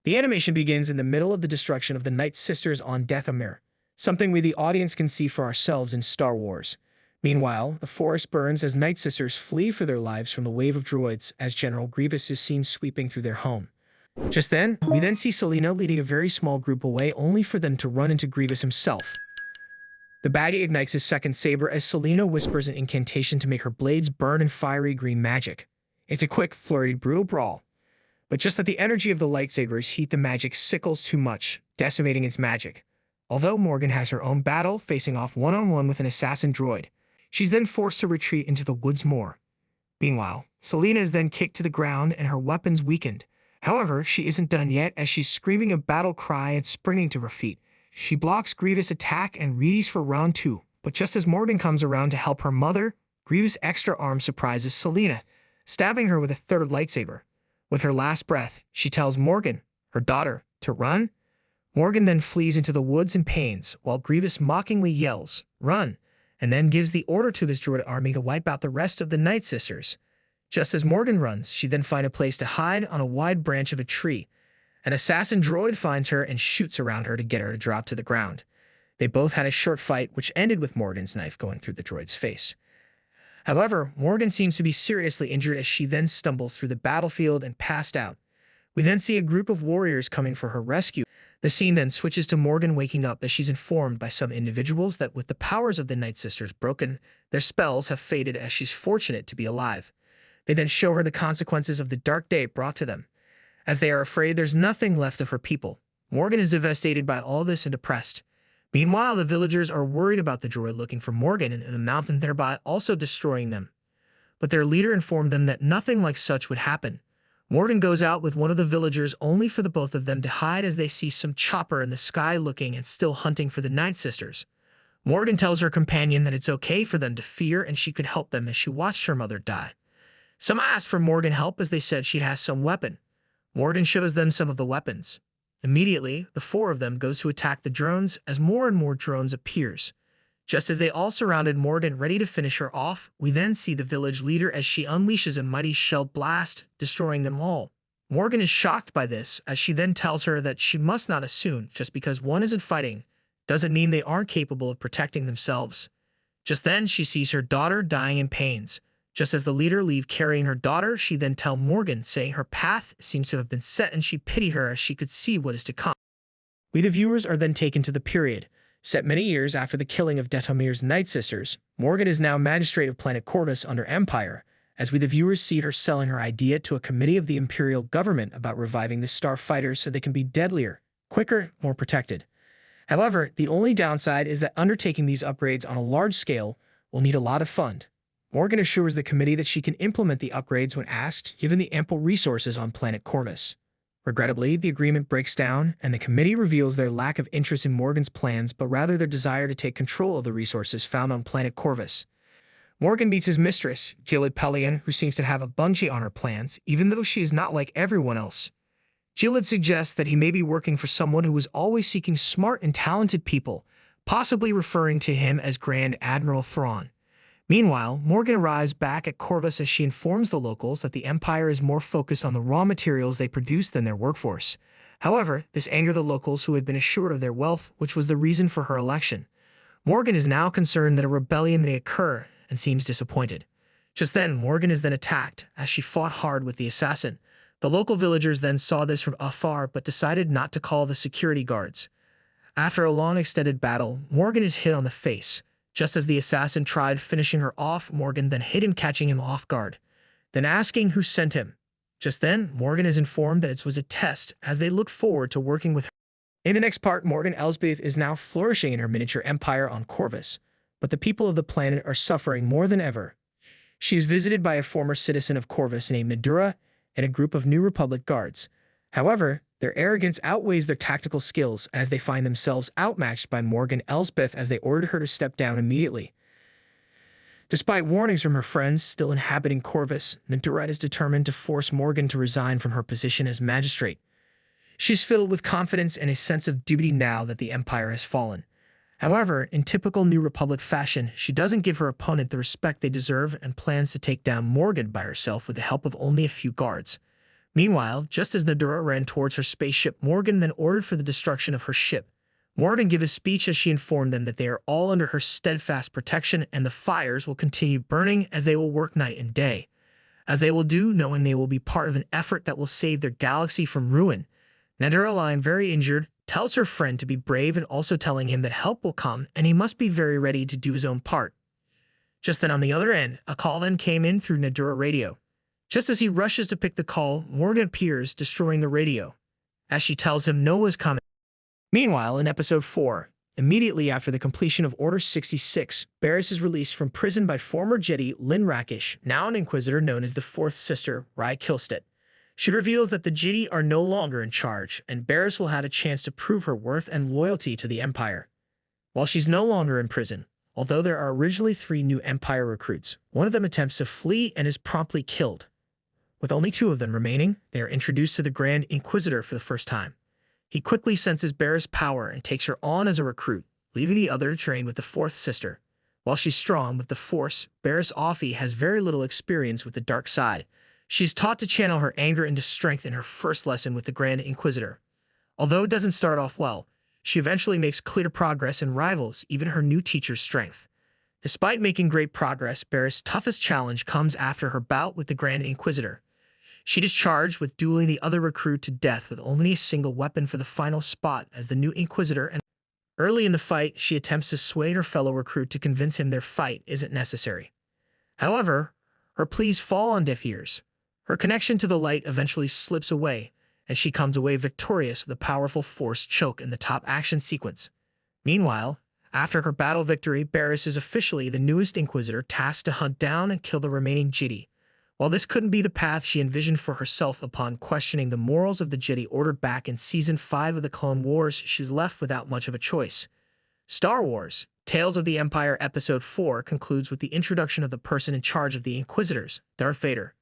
The animation begins in the middle of the destruction of the Night Sisters on Dathomir, something we the audience can see for ourselves in Star Wars. Meanwhile, the forest burns as Night Sisters flee for their lives from the wave of droids as General Grievous is seen sweeping through their home. Just then, we then see Selena leading a very small group away only for them to run into Grievous himself. The baddie ignites his second saber as Selena whispers an incantation to make her blades burn in fiery green magic. It's a quick, flurried, brutal brawl. But just as the energy of the lightsabers heat the magic sickles too much, decimating its magic. Although Morgan has her own battle facing off one-on-one with an assassin droid, she's then forced to retreat into the woods more. Meanwhile, Selena is then kicked to the ground and her weapons weakened. However, she isn't done yet as she's screaming a battle cry and springing to her feet. She blocks Grievous' attack and readies for round 2, but just as Morgan comes around to help her mother, Grievous' extra arm surprises Selena, stabbing her with a third lightsaber. With her last breath, she tells Morgan, her daughter, to run. Morgan then flees into the woods in pains, while Grievous mockingly yells, "Run!" and then gives the order to his droid army to wipe out the rest of the Night Sisters. Just as Morgan runs, she then finds a place to hide on a wide branch of a tree. An assassin droid finds her and shoots around her to get her to drop to the ground. They both had a short fight, which ended with Morgan's knife going through the droid's face. However, Morgan seems to be seriously injured as she then stumbles through the battlefield and passed out. We then see a group of warriors coming for her rescue. The scene then switches to Morgan waking up as she's informed by some individuals that with the powers of the Night Sisters broken, their spells have faded as she's fortunate to be alive. They then show her the consequences of the dark day brought to them. As they are afraid there's nothing left of her people, Morgan is devastated by all this and depressed. Meanwhile, the villagers are worried about the droid looking for Morgan in the mountain, thereby also destroying them. But their leader informed them that nothing like such would happen. Morgan goes out with one of the villagers only for the both of them to hide as they see some chopper in the sky looking and still hunting for the Night Sisters. Morgan tells her companion that it's okay for them to fear and she could help them as she watched her mother die. Some asked for Morgan help as they said she has some weapon. Morgan shows them some of the weapons. Immediately, the 4 of them goes to attack the drones as more and more drones appears. Just as they all surrounded Morgan ready to finish her off, we then see the village leader as she unleashes a mighty shell blast, destroying them all. Morgan is shocked by this as she then tells her that she must not assume just because one isn't fighting doesn't mean they aren't capable of protecting themselves. Just then, she sees her daughter dying in pains. Just as the leader leaves carrying her daughter, she then tells Morgan, saying her path seems to have been set and she pitied her as she could see what is to come. We the viewers are then taken to the period, set many years after the killing of Dathomir's Night Sisters. Morgan is now magistrate of planet Corvus under Empire, as we the viewers see her selling her idea to a committee of the imperial government about reviving the starfighters so they can be deadlier, quicker, more protected. However, the only downside is that undertaking these upgrades on a large scale will need a lot of fund. Morgan assures the committee that she can implement the upgrades when asked, given the ample resources on planet Corvus. Regrettably, the agreement breaks down, and the committee reveals their lack of interest in Morgan's plans, but rather their desire to take control of the resources found on planet Corvus. Morgan meets his mistress, Gilad Pelion, who seems to have a bungee on her plans, even though she is not like everyone else. Gilad suggests that he may be working for someone who is always seeking smart and talented people, possibly referring to him as Grand Admiral Thrawn. Meanwhile, Morgan arrives back at Corvus as she informs the locals that the Empire is more focused on the raw materials they produce than their workforce. However, this angered the locals who had been assured of their wealth, which was the reason for her election. Morgan is now concerned that a rebellion may occur and seems disappointed. Just then, Morgan is then attacked as she fought hard with the assassin. The local villagers then saw this from afar but decided not to call the security guards. After a long extended battle, Morgan is hit on the face. Just as the assassin tried finishing her off, Morgan then hit him, catching him off guard, then asking who sent him. Just then, Morgan is informed that it was a test as they look forward to working with her. In the next part, Morgan Elsbeth is now flourishing in her miniature empire on Corvus, but the people of the planet are suffering more than ever. She is visited by a former citizen of Corvus named Nadura and a group of New Republic guards. However, their arrogance outweighs their tactical skills as they find themselves outmatched by Morgan Elsbeth as they ordered her to step down immediately. Despite warnings from her friends still inhabiting Corvus, Nadura is determined to force Morgan to resign from her position as magistrate. She's filled with confidence and a sense of duty now that the Empire has fallen. However, in typical New Republic fashion, she doesn't give her opponent the respect they deserve and plans to take down Morgan by herself with the help of only a few guards. Meanwhile, just as Nadura ran towards her spaceship, Morgan then ordered for the destruction of her ship. Morgan gave a speech as she informed them that they are all under her steadfast protection and the fires will continue burning as they will work night and day, as they will do knowing they will be part of an effort that will save their galaxy from ruin. Nadura, lying very injured, tells her friend to be brave and also telling him that help will come and he must be very ready to do his own part. Just then on the other end, a call then came in through Nadura radio. Just as he rushes to pick the call, Morgan appears, destroying the radio, as she tells him Noah's coming. Meanwhile, in Episode 4, immediately after the completion of Order 66, Bariss is released from prison by former Jedi Lyn Rakish, now an Inquisitor known as the Fourth Sister, Raya Kilstead. She reveals that the Jedi are no longer in charge, and Bariss will have a chance to prove her worth and loyalty to the Empire. While she's no longer in prison, although there are originally 3 new Empire recruits, one of them attempts to flee and is promptly killed. With only 2 of them remaining, they are introduced to the Grand Inquisitor for the first time. He quickly senses Bariss' power and takes her on as a recruit, leaving the other to train with the Fourth Sister. While she's strong with the Force, Bariss Offee has very little experience with the dark side. She's taught to channel her anger into strength in her first lesson with the Grand Inquisitor. Although it doesn't start off well, she eventually makes clear progress and rivals even her new teacher's strength. Despite making great progress, Bariss' toughest challenge comes after her bout with the Grand Inquisitor. She is charged with dueling the other recruit to death with only a single weapon for the final spot as the new Inquisitor, and early in the fight, she attempts to sway her fellow recruit to convince him their fight isn't necessary. However, her pleas fall on deaf ears. Her connection to the light eventually slips away, and she comes away victorious with a powerful Force choke in the top action sequence. Meanwhile, after her battle victory, Bariss is officially the newest Inquisitor tasked to hunt down and kill the remaining Jedi. While this couldn't be the path she envisioned for herself upon questioning the morals of the Jedi Order back in Season 5 of the Clone Wars, she's left without much of a choice. Star Wars: Tales of the Empire Episode 4 concludes with the introduction of the person in charge of the Inquisitors, Darth Vader.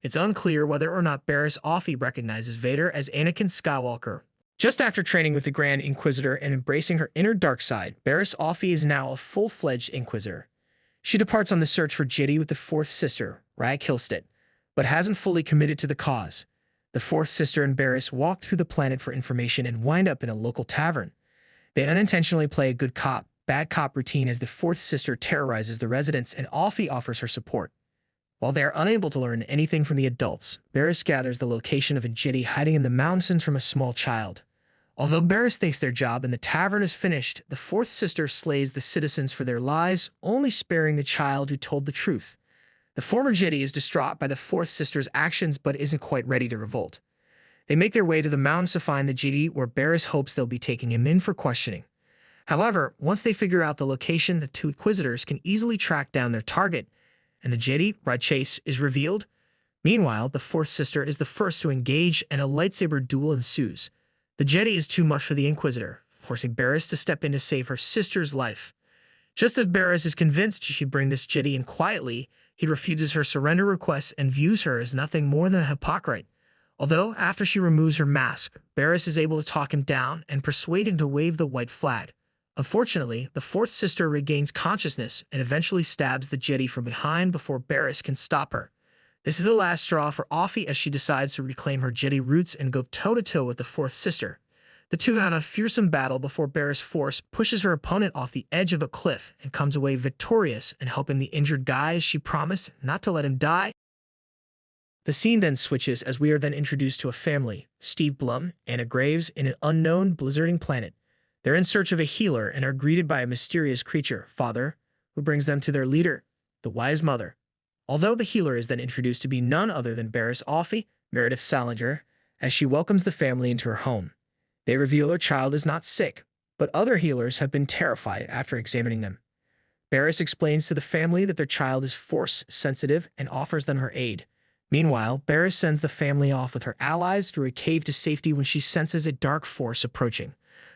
It's unclear whether or not Bariss Offee recognizes Vader as Anakin Skywalker. Just after training with the Grand Inquisitor and embracing her inner dark side, Bariss Offee is now a full-fledged Inquisitor. She departs on the search for Jedi with the Fourth Sister, Raya Kilstead, but hasn't fully committed to the cause. The Fourth Sister and Bariss walk through the planet for information and wind up in a local tavern. They unintentionally play a good cop, bad cop routine as the Fourth Sister terrorizes the residents and Offee offers her support. While they are unable to learn anything from the adults, Bariss gathers the location of a Jedi hiding in the mountains from a small child. Although Bariss thinks their job in the tavern is finished, the Fourth Sister slays the citizens for their lies, only sparing the child who told the truth. The former Jedi is distraught by the Fourth Sister's actions but isn't quite ready to revolt. They make their way to the mountains to find the Jedi, where Bariss hopes they'll be taking him in for questioning. However, once they figure out the location, the 2 Inquisitors can easily track down their target, and the Jedi Ride Chase is revealed. Meanwhile, the Fourth Sister is the first to engage and a lightsaber duel ensues. The Jedi is too much for the Inquisitor, forcing Bariss to step in to save her sister's life. Just as Bariss is convinced she should bring this Jedi in quietly, he refuses her surrender request and views her as nothing more than a hypocrite. Although, after she removes her mask, Bariss is able to talk him down and persuade him to wave the white flag. Unfortunately, the Fourth Sister regains consciousness and eventually stabs the Jedi from behind before Bariss can stop her. This is the last straw for Offee as she decides to reclaim her Jedi roots and go toe-to-toe with the Fourth Sister. The two have a fearsome battle before Bariss' force pushes her opponent off the edge of a cliff and comes away victorious and helping the injured guy as she promised not to let him die. The scene then switches as we are then introduced to a family, Steve Blum, Anna Graves, in an unknown, blizzarding planet. They're in search of a healer and are greeted by a mysterious creature, Father, who brings them to their leader, the Wise Mother. Although the healer is then introduced to be none other than Bariss Offee, Meredith Salinger, as she welcomes the family into her home. They reveal their child is not sick, but other healers have been terrified after examining them. Bariss explains to the family that their child is force-sensitive and offers them her aid. Meanwhile, Bariss sends the family off with her allies through a cave to safety when she senses a dark force approaching.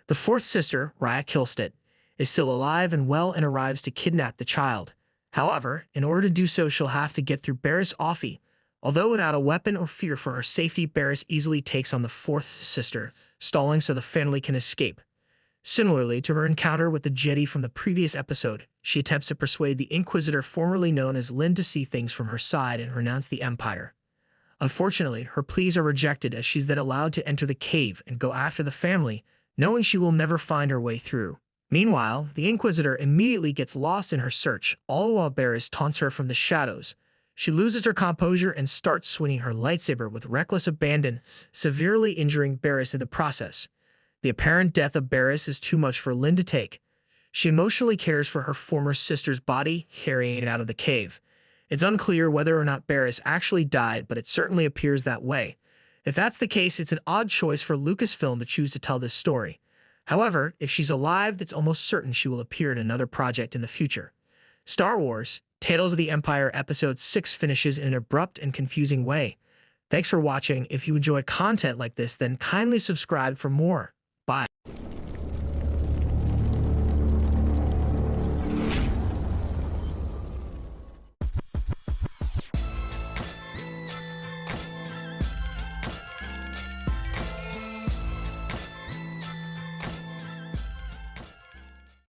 The Fourth Sister, Raya Kilstead, is still alive and well and arrives to kidnap the child. However, in order to do so, she'll have to get through Bariss Offee. Although without a weapon or fear for her safety, Bariss easily takes on the Fourth Sister, stalling so the family can escape. Similarly to her encounter with the Jedi from the previous episode, she attempts to persuade the Inquisitor formerly known as Lyn to see things from her side and renounce the Empire. Unfortunately, her pleas are rejected as she's then allowed to enter the cave and go after the family, knowing she will never find her way through. Meanwhile, the Inquisitor immediately gets lost in her search, all while Bariss taunts her from the shadows. She loses her composure and starts swinging her lightsaber with reckless abandon, severely injuring Bariss in the process. The apparent death of Bariss is too much for Lynn to take. She emotionally cares for her former sister's body, carrying it out of the cave. It's unclear whether or not Bariss actually died, but it certainly appears that way. If that's the case, it's an odd choice for Lucasfilm to choose to tell this story. However, if she's alive, it's almost certain she will appear in another project in the future. Star Wars: Tales of the Empire Episode 6 finishes in an abrupt and confusing way. Thanks for watching. If you enjoy content like this, then kindly subscribe for more.